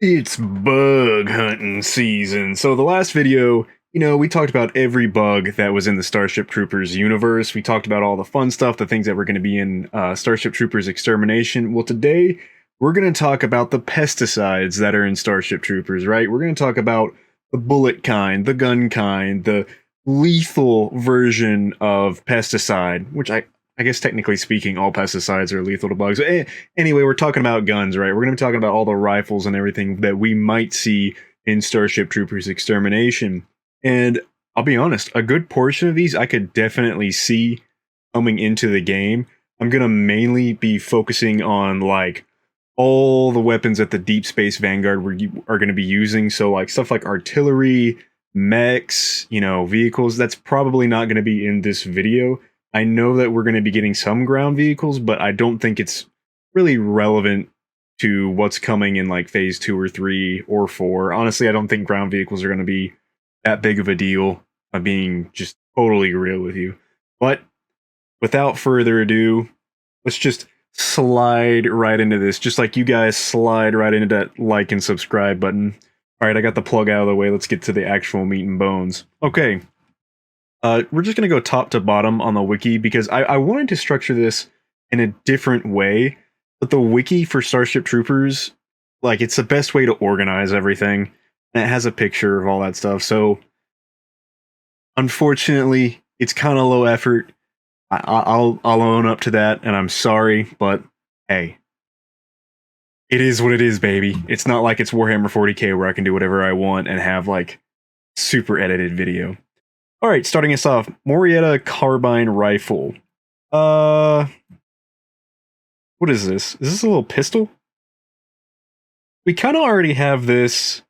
It's bug hunting season. So the last video, we talked about every bug that was in the Starship Troopers universe. We talked about all the fun stuff, the things that were going to be in Starship Troopers Extermination. Well, today we're going to talk about the pesticides that are in Starship Troopers, right? We're going to talk about the bullet kind, the gun kind, the lethal version of pesticide, which I guess technically speaking, all pesticides are lethal to bugs. Anyway, we're talking about guns, right? We're going to be talking about all the rifles and everything that we might see in Starship Troopers Extermination. And I'll be honest, a good portion of these I could definitely see coming into the game. I'm going to mainly be focusing on like all the weapons that the Deep Space Vanguard are going to be using. So like stuff like artillery, mechs, vehicles. That's probably not going to be in this video. I know that we're going to be getting some ground vehicles, but I don't think it's really relevant to what's coming in like phase 2 or 3 or 4. Honestly, I don't think ground vehicles are going to be that big of a deal. I'm being just totally real with you. But without further ado, let's just slide right into this. Just like you guys slide right into that like and subscribe button. All right, I got the plug out of the way. Let's get to the actual meat and bones. Okay. We're just going to go top to bottom on the wiki because I wanted to structure this in a different way, but the wiki for Starship Troopers, like, it's the best way to organize everything, and it has a picture of all that stuff, so unfortunately, it's kind of low effort. I'll own up to that, and I'm sorry, but hey, it is what it is, baby. It's not like it's Warhammer 40k where I can do whatever I want and have, like, super edited video. Alright, starting us off, Marauder carbine rifle. What is this? Is this a little pistol? We kind of already have this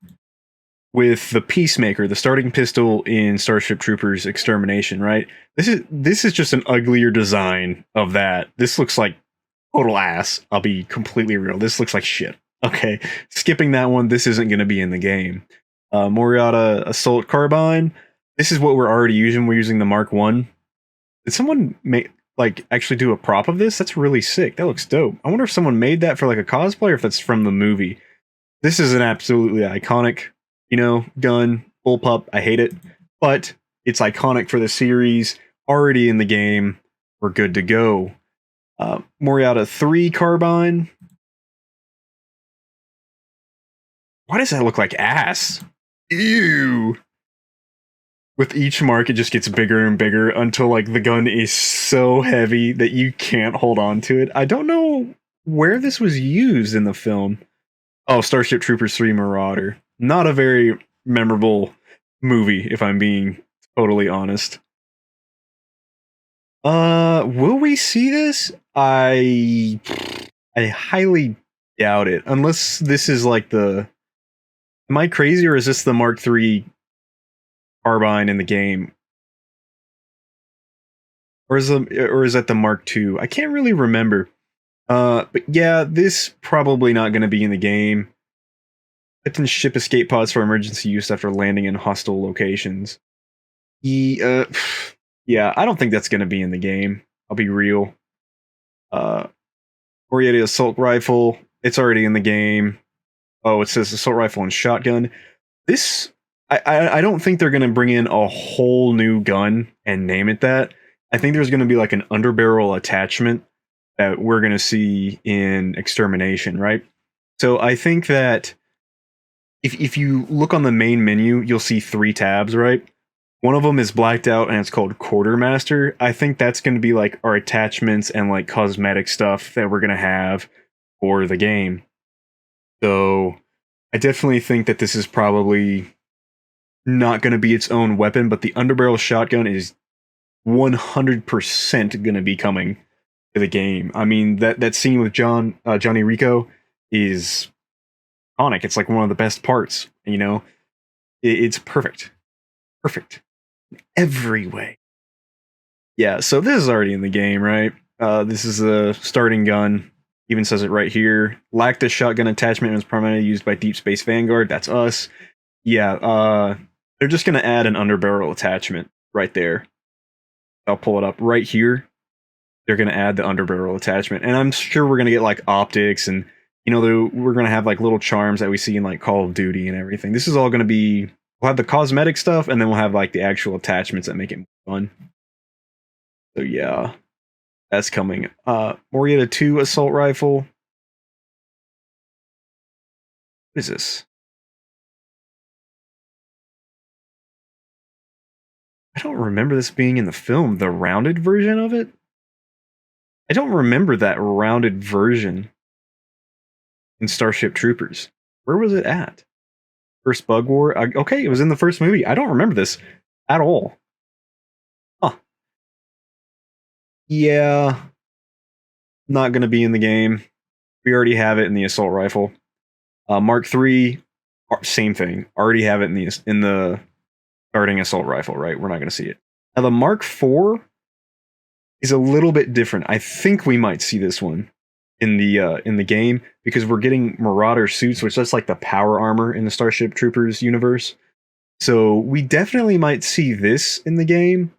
with the Peacemaker, the starting pistol in Starship Troopers Extermination, right? This is just an uglier design of that. This looks like total ass. I'll be completely real. This looks like shit. Okay, skipping that one, this isn't going to be in the game. Marauder assault carbine. This is what we're already using. We're using the Mark 1. Did someone actually do a prop of this? That's really sick. That looks dope. I wonder if someone made that for like a cosplay or if that's from the movie. This is an absolutely iconic, gun, bullpup. I hate it, but it's iconic for the series. Already in the game. We're good to go. Marauder 3 carbine. Why does that look like ass? Ew. With each mark, it just gets bigger and bigger until, like, the gun is so heavy that you can't hold on to it. I don't know where this was used in the film. Oh, Starship Troopers 3 Marauder. Not a very memorable movie, if I'm being totally honest. Will we see this? I highly doubt it. Unless this is, like, the... Am I crazy, or is this the Mark III carbine in the game, or is that the Mark II? I can't really remember. But yeah, this probably not going to be in the game. Captain ship escape pods for emergency use after landing in hostile locations. Yeah, I don't think that's going to be in the game. I'll be real. Oriented assault rifle. It's already in the game. Oh, it says assault rifle and shotgun. This. I don't think they're going to bring in a whole new gun and name it that. I think there's going to be like an underbarrel attachment that we're going to see in Extermination, right? So I think that if you look on the main menu, you'll see 3 tabs, right? One of them is blacked out and it's called Quartermaster. I think that's going to be like our attachments and like cosmetic stuff that we're going to have for the game. So I definitely think that this is probably not going to be its own weapon, but the underbarrel shotgun is 100% going to be coming to the game. I mean, that scene with Johnny Rico is iconic. It's like one of the best parts, it's perfect. Perfect. Every way. Yeah, so this is already in the game, right? This is a starting gun. Even says it right here. Lacked the shotgun attachment and was primarily used by Deep Space Vanguard. That's us. Yeah, they're just going to add an underbarrel attachment right there. I'll pull it up right here. They're going to add the underbarrel attachment. And I'm sure we're going to get like optics and we're going to have like little charms that we see in like Call of Duty and everything. This is all going to be, we'll have the cosmetic stuff, and then we'll have like the actual attachments that make it fun. So yeah, that's coming. Morieta 2 assault rifle. What is this? I don't remember this being in the film, the rounded version of it. I don't remember that rounded version in Starship Troopers. Where was it at? First Bug War? Okay, it was in the first movie. I don't remember this at all. Huh. Yeah. Not going to be in the game. We already have it in the assault rifle. Mark III, same thing. Already have it in the starting assault rifle, right? We're not going to see it. Now the Mark IV is a little bit different. I think we might see this one in the game because we're getting Marauder suits, which that's like the power armor in the Starship Troopers universe. So we definitely might see this in the game,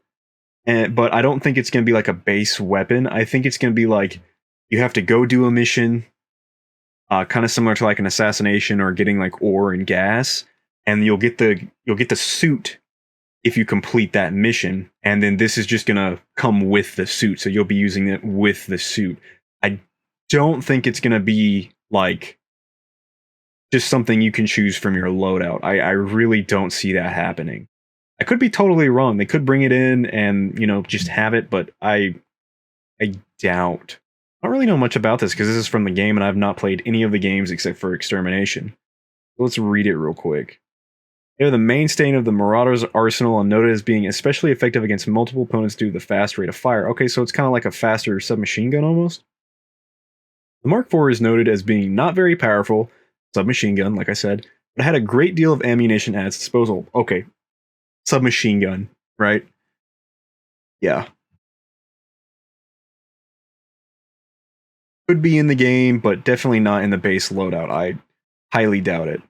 but I don't think it's going to be like a base weapon. I think it's going to be like you have to go do a mission, kind of similar to like an assassination or getting like ore and gas, and you'll get the suit if you complete that mission, and then this is just gonna come with the suit, so you'll be using it with the suit. I don't think it's gonna be like just something you can choose from your loadout. I really don't see that happening. I could be totally wrong. They could bring it in and just have it, but I doubt. I don't really know much about this because this is from the game, and I've not played any of the games except for Extermination. Let's read it real quick. They are the mainstay of the Marauder's arsenal and noted as being especially effective against multiple opponents due to the fast rate of fire. Okay, so it's kind of like a faster submachine gun almost. The Mark IV is noted as being not very powerful, submachine gun, like I said, but had a great deal of ammunition at its disposal. Okay, submachine gun, right? Yeah. Could be in the game, but definitely not in the base loadout. I highly doubt it.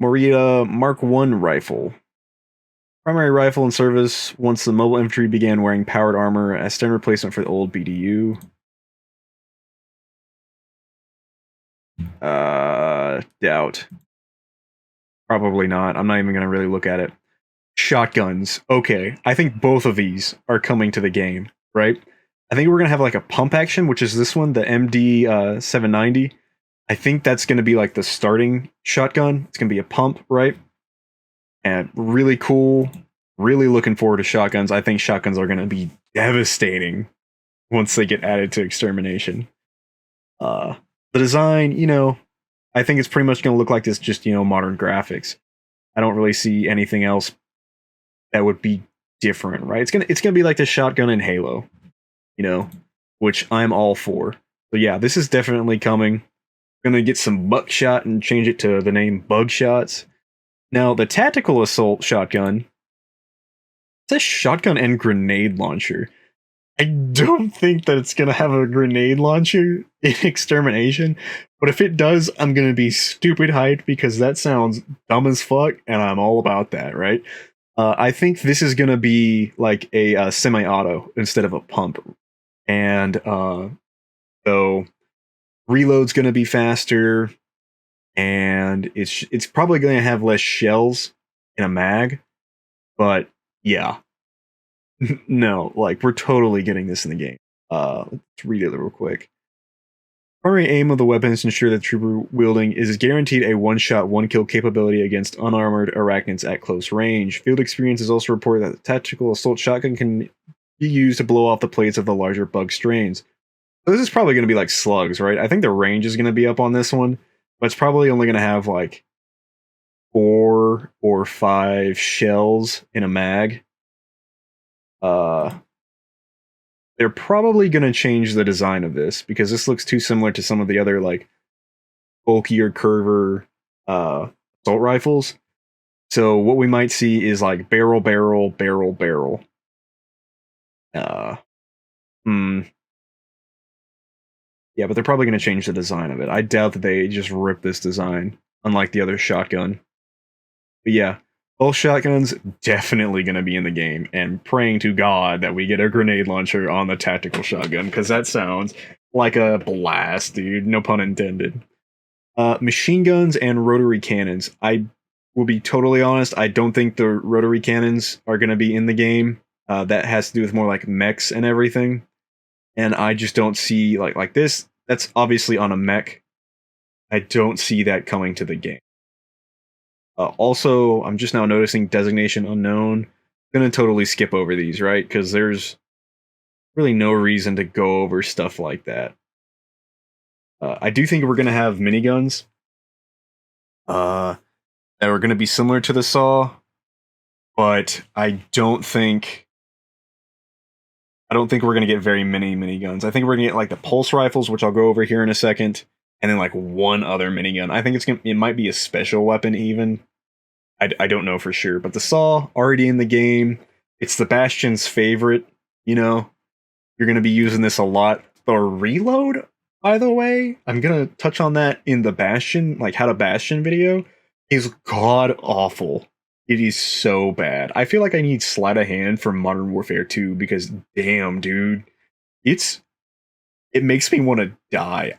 Morieta Mark I rifle. Primary rifle in service once the mobile infantry began wearing powered armor as standard replacement for the old BDU. Doubt. Probably not. I'm not even going to really look at it. Shotguns. Okay, I think both of these are coming to the game, right? I think we're going to have like a pump action, which is this one, the MD 790. I think that's going to be like the starting shotgun. It's going to be a pump, right? And really cool. Really looking forward to shotguns. I think shotguns are going to be devastating once they get added to Extermination. The design, I think it's pretty much going to look like this, just, modern graphics. I don't really see anything else that would be different, right? It's going to be like the shotgun in Halo, which I'm all for. So yeah, this is definitely coming. Gonna get some buckshot and change it to the name Bug Shots. Now, the tactical assault shotgun, it's a shotgun and grenade launcher. I don't think that it's gonna have a grenade launcher in Extermination, but if it does, I'm gonna be stupid hyped because that sounds dumb as fuck, and I'm all about that, right? I think this is gonna be like a semi-auto instead of a pump, and so reload's going to be faster, and it's probably going to have less shells in a mag, but yeah. No, like, we're totally getting this in the game. Let's read it real quick. Primary aim of the weapon is to ensure that trooper wielding is guaranteed a one-shot, one-kill capability against unarmored arachnids at close range. Field experience has also reported that the tactical assault shotgun can be used to blow off the plates of the larger bug strains. So this is probably going to be like slugs, right? I think the range is going to be up on this one, but it's probably only going to have like 4 or 5 shells in a mag. They're probably going to change the design of this because this looks too similar to some of the other like bulkier curver assault rifles. So what we might see is like barrel, barrel, barrel, barrel. Yeah, but they're probably going to change the design of it. I doubt that they just rip this design, unlike the other shotgun. But yeah, Both shotguns definitely going to be in the game, and praying to God that we get a grenade launcher on the tactical shotgun, because that sounds like a blast, dude. No pun intended. Machine guns and rotary cannons. I will be totally honest, I don't think the rotary cannons are going to be in the game. That has to do with more like mechs and everything. And I just don't see like this. That's obviously on a mech. I don't see that coming to the game. Also, I'm just now noticing designation unknown. I'm gonna totally skip over these, right? Because there's really no reason to go over stuff like that. I do think we're gonna have miniguns. That are gonna be similar to the saw, but I don't think we're gonna get very many miniguns. I think we're gonna get like the pulse rifles, which I'll go over here in a second, and then like one other minigun. I think it might be a special weapon even. I don't know for sure, but the saw already in the game. It's the Bastion's favorite. You know, you're going to be using this a lot. The reload, by the way, I'm going to touch on that in the Bastion, like how to Bastion video, is god awful. It is so bad. I feel like I need sleight of hand for Modern Warfare 2 because damn, dude, it makes me want to die.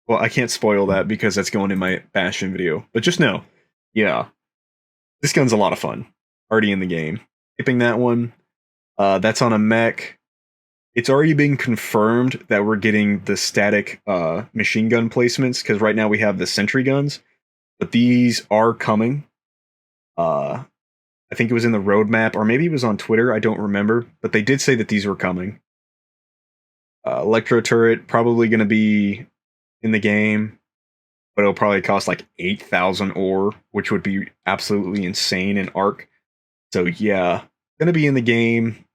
Well, I can't spoil that because that's going in my Bastion video, but just know, yeah. This gun's a lot of fun. Already in the game. Skipping that one. That's on a mech. It's already been confirmed that we're getting the static machine gun placements, because right now we have the sentry guns. But these are coming. I think it was in the roadmap, or maybe it was on Twitter, I don't remember. But they did say that these were coming. Electro turret, probably going to be in the game. But it'll probably cost like 8,000 ore, which would be absolutely insane in Arc. So yeah, gonna be in the game.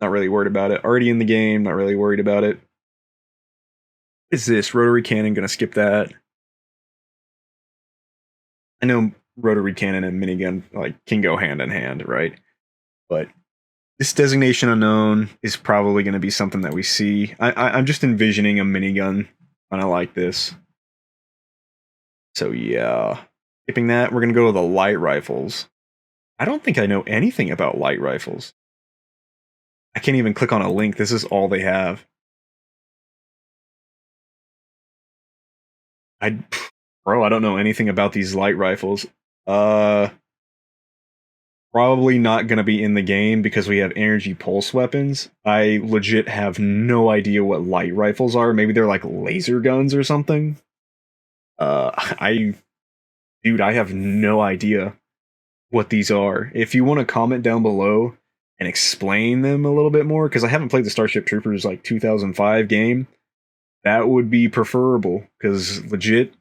Not really worried about it. Already in the game, not really worried about it. What is this? Rotary cannon, gonna skip that. I know rotary cannon and minigun like can go hand in hand, right? But this designation unknown is probably gonna be something that we see. I'm just envisioning a minigun kind of like this. So yeah, skipping that, we're gonna go to the light rifles. I don't think I know anything about light rifles. I can't even click on a link. This is all they have. Bro, I don't know anything about these light rifles. Probably not gonna be in the game because we have energy pulse weapons. I legit have no idea what light rifles are. Maybe they're like laser guns or something. Dude, I have no idea what these are. If you want to comment down below and explain them a little bit more, because I haven't played the Starship Troopers like 2005 game, that would be preferable, because legit,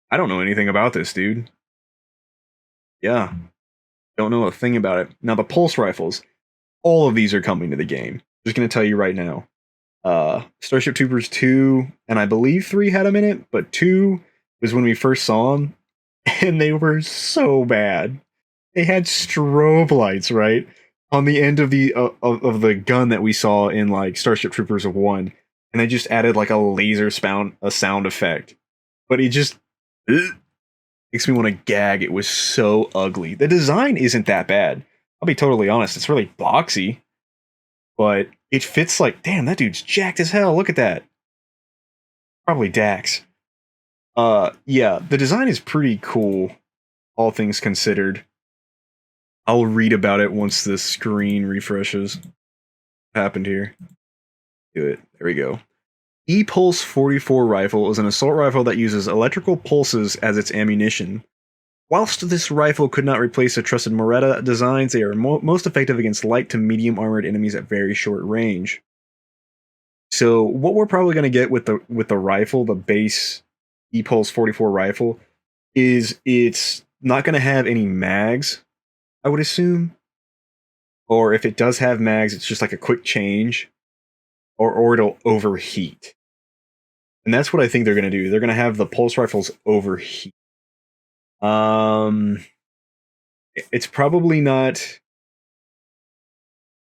I don't know anything about this, dude. Yeah, don't know a thing about it. Now the pulse rifles, all of these are coming to the game. Just gonna tell you right now. Starship Troopers 2, and I believe 3 had them in it, but 2 was when we first saw them, and they were so bad. They had strobe lights, right, on the end of the gun that we saw in like Starship Troopers of 1, and they just added like a laser sound effect. But it just makes me want to gag. It was so ugly. The design isn't that bad. I'll be totally honest. It's really boxy, but it fits like, damn, that dude's jacked as hell. Look at that. Probably Dax. Yeah, the design is pretty cool, all things considered. I'll read about it once the screen refreshes. What happened here? Do it. There we go. E-Pulse 44 rifle is an assault rifle that uses electrical pulses as its ammunition. Whilst this rifle could not replace the trusted Marauder designs, they are most effective against light to medium armored enemies at very short range. So what we're probably going to get with the rifle, the base E-Pulse 44 rifle, is it's not going to have any mags, I would assume. Or if it does have mags, it's just like a quick change, or it'll overheat. And that's what I think they're going to do. They're going to have the pulse rifles overheat. It's probably not.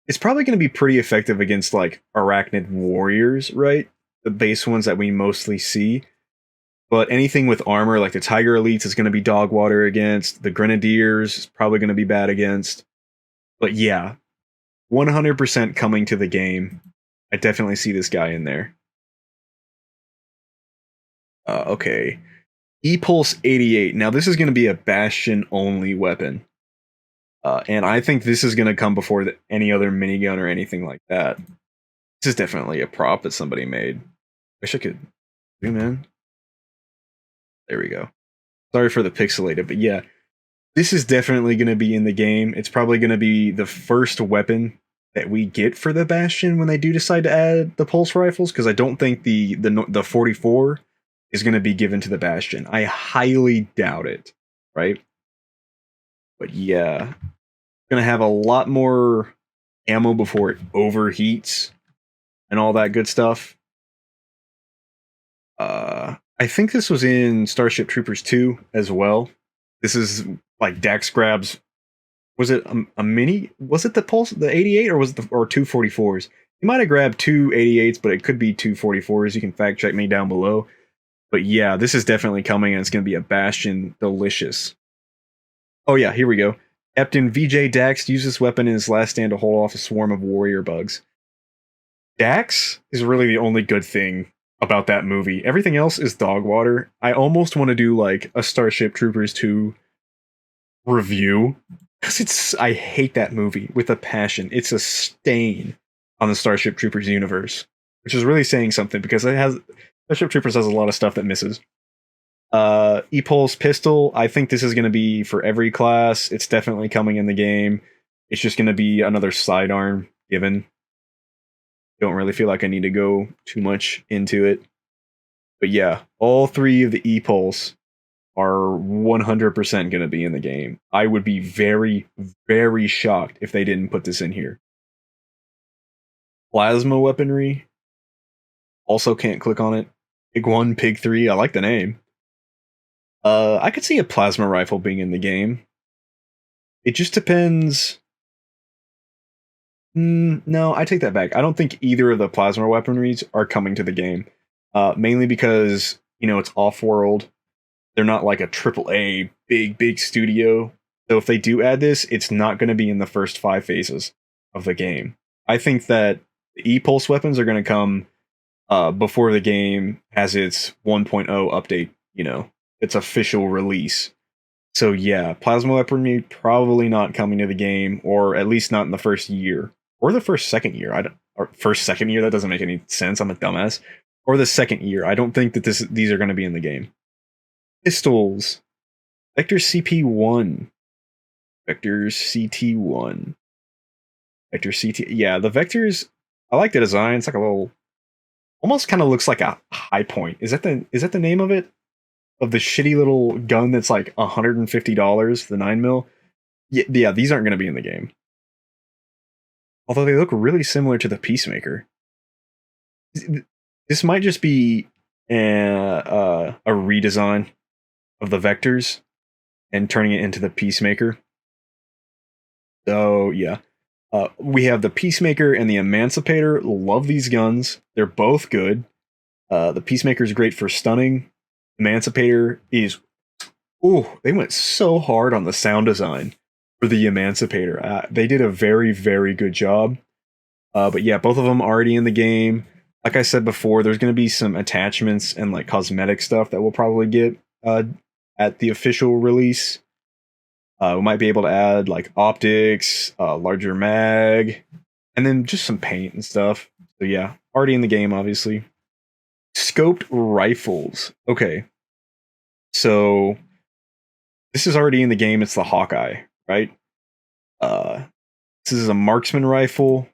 It's probably going to be pretty effective against like arachnid warriors, right? The base ones that we mostly see. But anything with armor, like the Tiger Elites, is going to be dog water against. The Grenadiers is probably going to be bad against. But yeah, 100% coming to the game. I definitely see this guy in there. Okay. E-Pulse 88. Now, this is going to be a Bastion-only weapon. And I think this is going to come before any other minigun or anything like that. This is definitely a prop that somebody made. Wish I could zoom in. There we go. Sorry for the pixelated, but yeah. This is definitely going to be in the game. It's probably going to be the first weapon that we get for the Bastion when they do decide to add the pulse rifles, because I don't think the 44 is going to be given to the Bastion. I highly doubt it, right? But yeah, going to have a lot more ammo before it overheats and all that good stuff. I think this was in Starship Troopers 2 as well. This is like Dax grabs. Was it a mini? Was it the Pulse, the 88, or was it or 244s? You might have grabbed two 88s, but it could be 244s. You can fact check me down below. But yeah, this is definitely coming, and it's going to be a Bastion delicious. Oh yeah, here we go. Captain VJ Dax used this weapon in his last stand to hold off a swarm of warrior bugs. Dax is really the only good thing about that movie. Everything else is dog water. I almost want to do like a Starship Troopers 2 review, because I hate that movie with a passion. It's a stain on the Starship Troopers universe, which is really saying something, because Starship Troopers has a lot of stuff that misses. E-Pulse pistol, I think this is going to be for every class. It's definitely coming in the game. It's just going to be another sidearm given. Don't really feel like I need to go too much into it. But yeah, all three of the E-Pulse are 100% going to be in the game. I would be very, very shocked if they didn't put this in here. Plasma weaponry. Also can't click on it. Pig 1, Pig 3. I like the name. I could see a plasma rifle being in the game. It just depends. No, I take that back. I don't think either of the plasma weaponries are coming to the game. Mainly because, it's Offworld. They're not like a AAA big studio. So if they do add this, it's not going to be in the first 5 phases of the game. I think that the E-Pulse weapons are going to come before the game has its 1.0 update, its official release. So yeah, plasma weaponry probably not coming to the game, or at least not in the first year. Or the second year. Second year, that doesn't make any sense. I'm a dumbass. Or the second year. I don't think that these are going to be in the game. Pistols. Vector CP1. Vector CT1. Vector CT. Yeah, the Vectors, I like the design. It's like a little, almost kind of looks like a high point. Is that the name of it? Of the shitty little gun that's like $150, the 9mm? Yeah, these aren't going to be in the game. Although they look really similar to the Peacemaker. This might just be a redesign of the Vectors and turning it into the Peacemaker. So yeah, we have the Peacemaker and the Emancipator. Love these guns. They're both good. The Peacemaker is great for stunning. Emancipator is... Ooh, they went so hard on the sound design for the Emancipator. They did a very, very good job. But yeah, both of them already in the game. Like I said before, there's going to be some attachments and like cosmetic stuff that we'll probably get at the official release. We might be able to add like optics, larger mag, and then just some paint and stuff. So yeah, already in the game, obviously. Scoped rifles. Okay. So this is already in the game. It's the Hawkeye, right? This is a marksman rifle.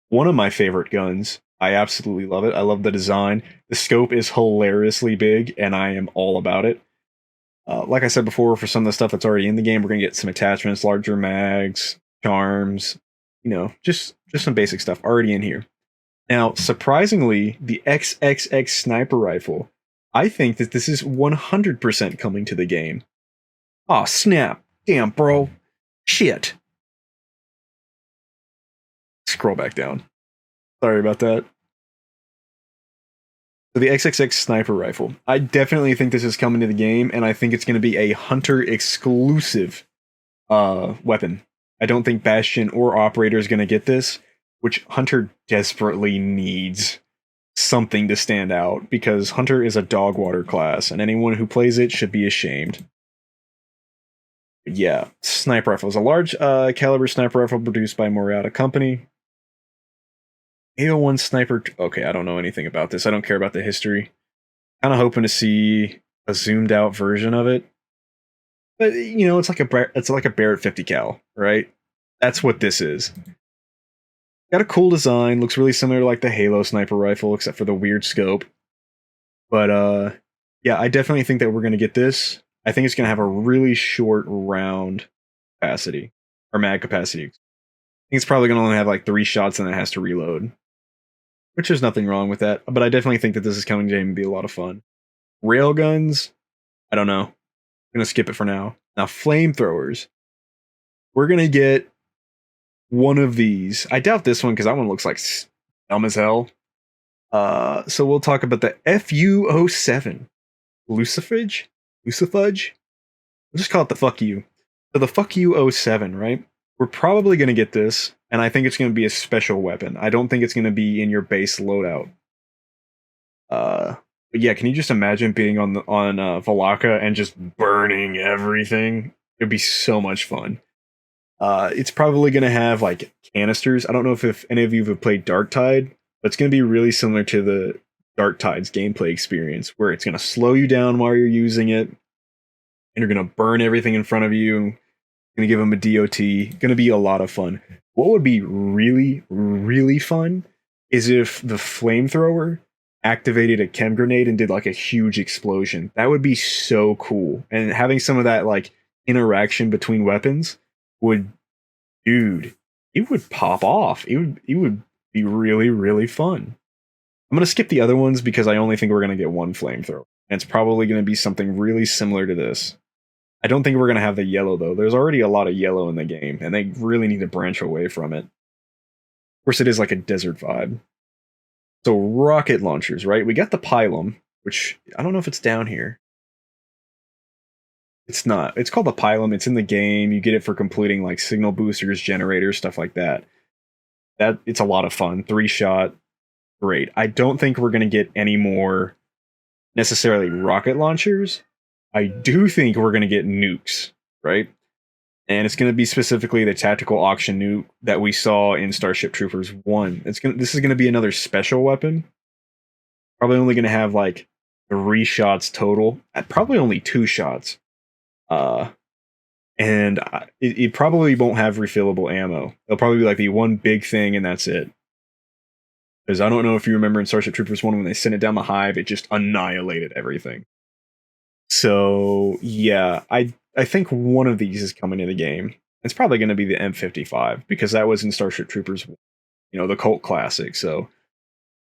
One of my favorite guns. I absolutely love it. I love the design. The scope is hilariously big, and I am all about it. Like I said before, for some of the stuff that's already in the game, we're going to get some attachments, larger mags, charms, just some basic stuff already in here. Now, surprisingly, the XXX sniper rifle, I think that this is 100% coming to the game. Aw, snap. Damn, bro. Shit. Scroll back down. Sorry about that. So the XXX sniper rifle. I definitely think this is coming to the game, and I think it's going to be a hunter exclusive weapon. I don't think Bastion or Operator is going to get this, which Hunter desperately needs something to stand out, because Hunter is a dog water class, and anyone who plays it should be ashamed. Yeah, sniper rifle is a large caliber sniper rifle produced by Marauder company. AO1 sniper. Okay, I don't know anything about this. I don't care about the history. Kind of hoping to see a zoomed out version of it. But you know, it's like a Barrett 50 cal, right? That's what this is. Got a cool design. Looks really similar to like the Halo sniper rifle, except for the weird scope. But yeah, I definitely think that we're gonna get this. I think it's gonna have a really short round capacity or mag capacity. I think it's probably gonna only have like 3 shots and it has to reload. Which there's nothing wrong with that, but I definitely think that this is coming to be a lot of fun. Railguns, I don't know. I'm gonna skip it for now. Now, flamethrowers. We're gonna get one of these. I doubt this one because that one looks like dumb as hell. So we'll talk about the FU-07. Lucifage? Lucifudge? We'll just call it the fuck you. So the fuck you 07, right? We're probably gonna get this, and I think it's going to be a special weapon. I don't think it's going to be in your base loadout. But yeah, can you just imagine being on Valaka and just burning everything? It'd be so much fun. It's probably going to have like canisters. I don't know if any of you have played Darktide, but it's going to be really similar to the Darktide's gameplay experience, where it's going to slow you down while you're using it, and you're going to burn everything in front of you. Going to give them a DOT. Going to be a lot of fun. What would be really, really fun is if the flamethrower activated a chem grenade and did like a huge explosion. That would be so cool. And having some of that like interaction between weapons would, dude, it would pop off. It would be really, really fun. I'm going to skip the other ones because I only think we're going to get one flamethrower. And it's probably going to be something really similar to this. I don't think we're going to have the yellow, though. There's already a lot of yellow in the game, and they really need to branch away from it. Of course, it is like a desert vibe. So, rocket launchers, right? We got the Pylum, which I don't know if it's down here. It's not. It's called the Pylum. It's in the game. You get it for completing like signal boosters, generators, stuff like that. It's a lot of fun. 3-shot. Great. I don't think we're going to get any more necessarily rocket launchers. I do think we're going to get nukes, right? And it's going to be specifically the tactical auction nuke that we saw in Starship Troopers 1. This is going to be another special weapon. Probably only going to have like 3 shots total. Probably only 2 shots. And it probably won't have refillable ammo. It'll probably be like the one big thing and that's it. Because I don't know if you remember in Starship Troopers 1 when they sent it down the hive, it just annihilated everything. So, yeah, I think one of these is coming in the game. It's probably going to be the M55, because that was in Starship Troopers, you know, the cult classic. So,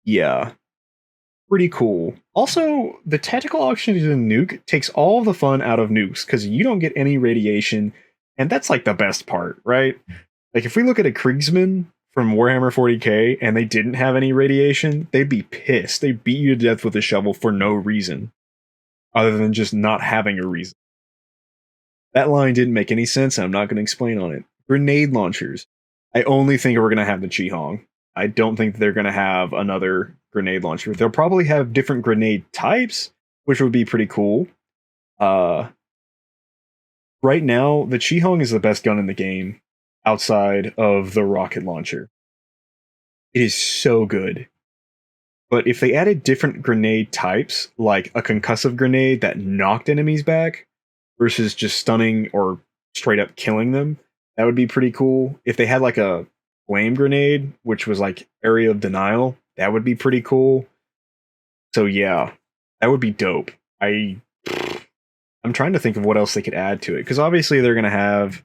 yeah, pretty cool. Also, the tactical auction in nuke takes all the fun out of nukes, because you don't get any radiation, and that's like the best part, right? Like, if we look at a Kriegsman from Warhammer 40k, and they didn't have any radiation, they'd be pissed. They'd beat you to death with a shovel for no reason. Other than just not having a reason. That line didn't make any sense, and I'm not going to explain on it. Grenade launchers. I only think we're going to have the Chi-Hong. I don't think they're going to have another grenade launcher. They'll probably have different grenade types, which would be pretty cool. Right now, the Chi-Hong is the best gun in the game outside of the rocket launcher. It is so good. But if they added different grenade types, like a concussive grenade that knocked enemies back versus just stunning or straight up killing them, that would be pretty cool. If they had like a flame grenade, which was like area of denial, that would be pretty cool. So yeah, that would be dope. I'm trying to think of what else they could add to it, because obviously they're going to have...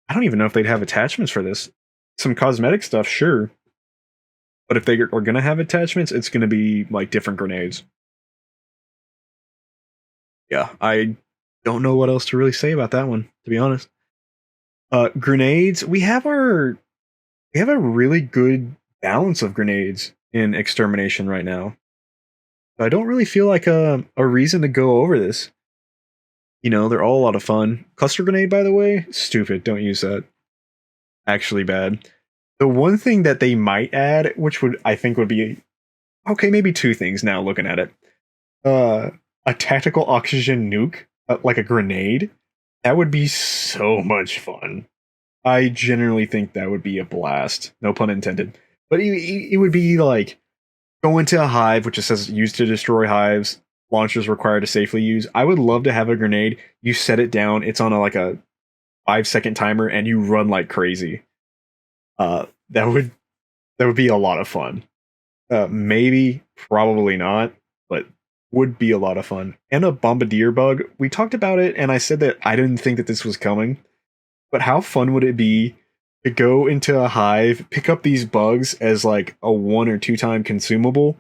I don't even know if they'd have attachments for this. Some cosmetic stuff, sure. But if they are going to have attachments, it's going to be like different grenades. Yeah, I don't know what else to really say about that one, to be honest. Grenades, we have a really good balance of grenades in Extermination right now. I don't really feel like a reason to go over this. You know, they're all a lot of fun. Cluster grenade, by the way, stupid. Don't use that. Actually bad. The one thing that they might add, which I think would be okay, maybe two things now looking at it. A tactical oxygen nuke, like a grenade. That would be so much fun. I generally think that would be a blast. No pun intended. But it would be like go into a hive, which it says used to destroy hives. Launchers required to safely use. I would love to have a grenade. You set it down. It's on like a 5-second timer, and you run like crazy. That would be a lot of fun. Maybe, probably not, but would be a lot of fun. And a bombardier bug. We talked about it, and I said that I didn't think that this was coming. But how fun would it be to go into a hive, pick up these bugs as like a 1 or 2 time consumable,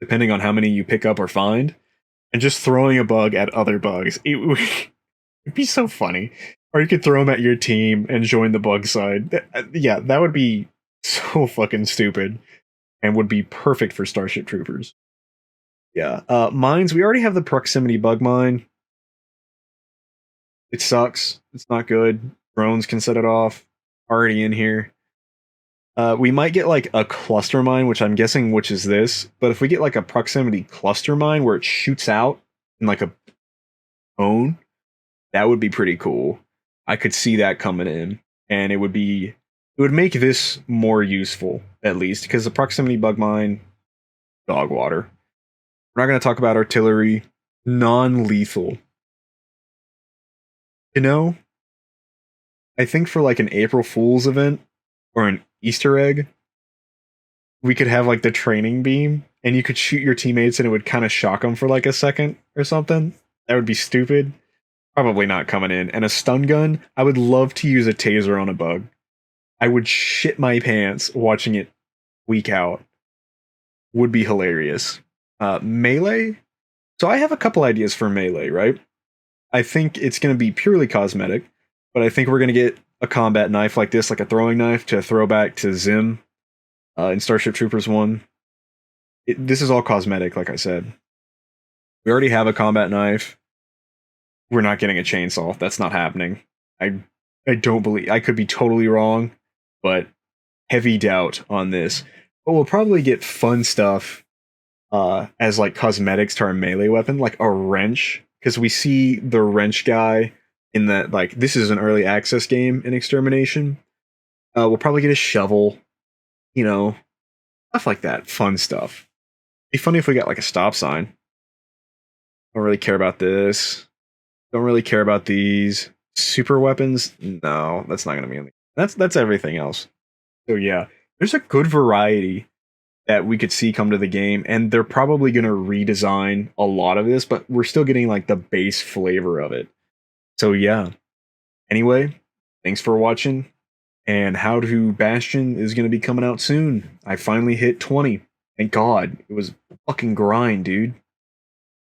depending on how many you pick up or find, and just throwing a bug at other bugs. It'd be so funny. Or you could throw them at your team and join the bug side. Yeah, that would be so fucking stupid and would be perfect for Starship Troopers. Yeah. Mines, we already have the proximity bug mine. It sucks. It's not good. Drones can set it off. Already in here. We might get like a cluster mine, which I'm guessing which is this. But if we get like a proximity cluster mine where it shoots out in like a cone, that would be pretty cool. I could see that coming in, and it would make this more useful, at least, because the proximity bug mine, dog water. We're not going to talk about artillery. Non-lethal. You know, I think for like an April Fool's event or an Easter egg, we could have like the training beam, and you could shoot your teammates, and it would kind of shock them for like a second or something. That would be stupid. Probably not coming in. And a stun gun, I would love to use a taser on a bug. I would shit my pants watching it weak out. Would be hilarious. Melee? So I have a couple ideas for melee, right? I think it's going to be purely cosmetic, but I think we're going to get a combat knife like this, like a throwing knife, to throw back to Zim in Starship Troopers 1. This is all cosmetic, like I said. We already have a combat knife. We're not getting a chainsaw. That's not happening. I don't believe... I could be totally wrong, but heavy doubt on this. But we'll probably get fun stuff as like cosmetics to our melee weapon, like a wrench, because we see the wrench guy in that, like, this is an early access game in Extermination. We'll probably get a shovel, you know, stuff like that. Fun stuff. It'd be funny if we got like a stop sign. Don't really care about this. Don't really care about these. Super weapons? No, that's not going to be in the... That's everything else. So yeah, there's a good variety that we could see come to the game, and they're probably going to redesign a lot of this, but we're still getting like the base flavor of it. So yeah. Anyway, thanks for watching, and How to Bastion is going to be coming out soon. I finally hit 20. Thank God. It was a fucking grind, dude.